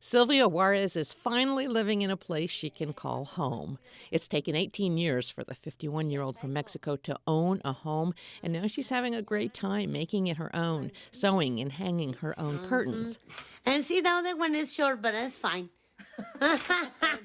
Silvia Juarez is finally living in a place she can call home. It's taken 18 years for the 51-year-old from Mexico to own a home, and now she's having a great time making it her own, sewing and hanging her own curtains. And see, the other one is short, but it's fine.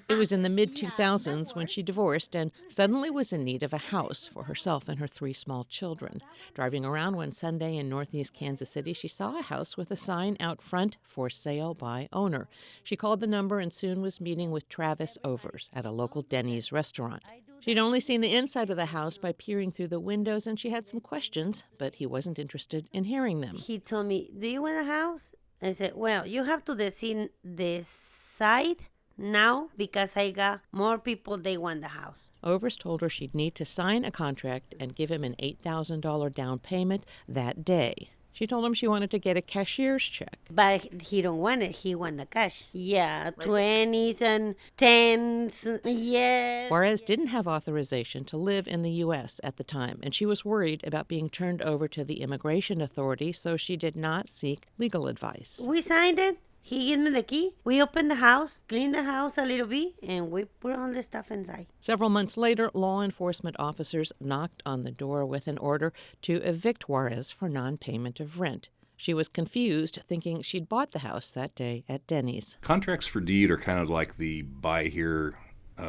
It was in the mid-2000s when she divorced and suddenly was in need of a house for herself and her 3 small children. Driving around one Sunday in northeast Kansas City, she saw a house with a sign out front, "For sale by owner." She called the number and soon was meeting with Travis Overs at a local Denny's restaurant. She'd only seen the inside of the house by peering through the windows, and she had some questions, but he wasn't interested in hearing them. He told me, "Do you want a house?" I said, "Well, you have to decide now because I got more people, they want the house." Overs told her she'd need to sign a contract and give him an $8,000 down payment that day. She told him she wanted to get a cashier's check. But he don't want it. He want the cash. Yeah, 20s and 10s. Yes. Juarez didn't have authorization to live in the U.S. at the time, and she was worried about being turned over to the immigration authorities, so she did not seek legal advice. We signed it. He gave me the key. We opened the house, cleaned the house a little bit, and we put all the stuff inside. Several months later, law enforcement officers knocked on the door with an order to evict Juarez for non-payment of rent. She was confused, thinking she'd bought the house that day at Denny's. Contracts for deed are kind of like the buy here,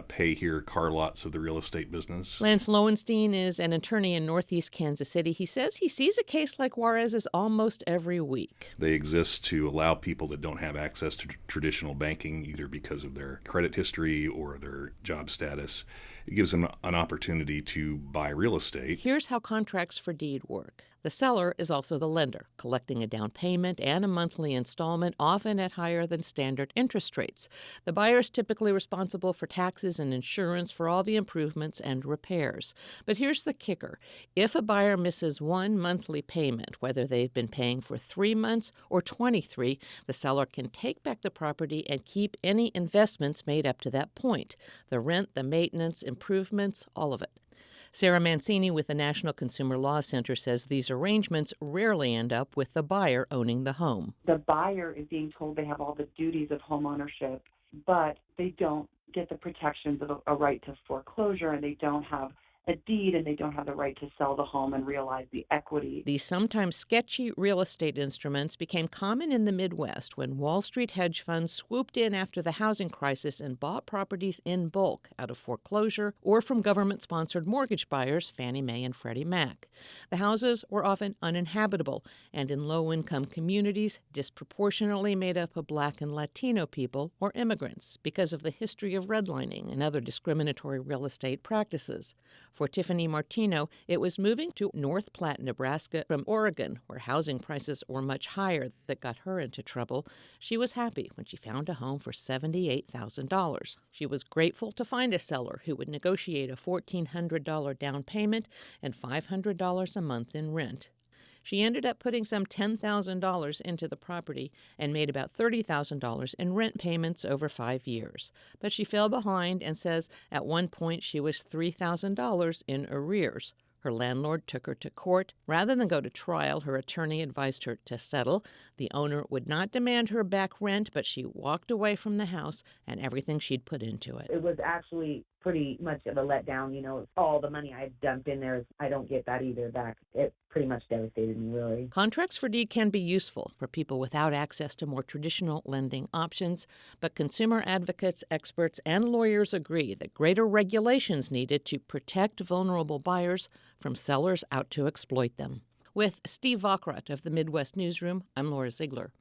pay here car lots of the real estate business. Lance Lowenstein is an attorney in northeast Kansas City. He says he sees a case like Juarez's almost every week. They exist to allow people that don't have access to traditional banking, either because of their credit history or their job status. It gives them an opportunity to buy real estate. Here's how contracts for deed work. The seller is also the lender, collecting a down payment and a monthly installment, often at higher than standard interest rates. The buyer is typically responsible for taxes and insurance for all the improvements and repairs. But here's the kicker. If a buyer misses one monthly payment, whether they've been paying for 3 months or 23, the seller can take back the property and keep any investments made up to that point. The rent, the maintenance, improvements, all of it. Sarah Mancini with the National Consumer Law Center says these arrangements rarely end up with the buyer owning the home. The buyer is being told they have all the duties of homeownership, but they don't get the protections of a right to foreclosure, and they don't have a deed, and they don't have the right to sell the home and realize the equity. These sometimes sketchy real estate instruments became common in the Midwest when Wall Street hedge funds swooped in after the housing crisis and bought properties in bulk out of foreclosure or from government-sponsored mortgage buyers, Fannie Mae and Freddie Mac. The houses were often uninhabitable and in low-income communities disproportionately made up of Black and Latino people or immigrants because of the history of redlining and other discriminatory real estate practices. For Tiffany Martino, it was moving to North Platte, Nebraska from Oregon, where housing prices were much higher, that got her into trouble. She was happy when she found a home for $78,000. She was grateful to find a seller who would negotiate a $1,400 down payment and $500 a month in rent. She ended up putting some $10,000 into the property and made about $30,000 in rent payments over 5 years. But she fell behind and says at one point she was $3,000 in arrears. Her landlord took her to court. Rather than go to trial, her attorney advised her to settle. The owner would not demand her back rent, but she walked away from the house and everything she'd put into it. It was actually pretty much of a letdown. All the money I had dumped in there, I don't get that either back. It pretty much devastated me, really. Contracts for deed can be useful for people without access to more traditional lending options, but consumer advocates, experts, and lawyers agree that greater regulations needed to protect vulnerable buyers from sellers out to exploit them. With Steve Vockrodt of the Midwest Newsroom, I'm Laura Ziegler.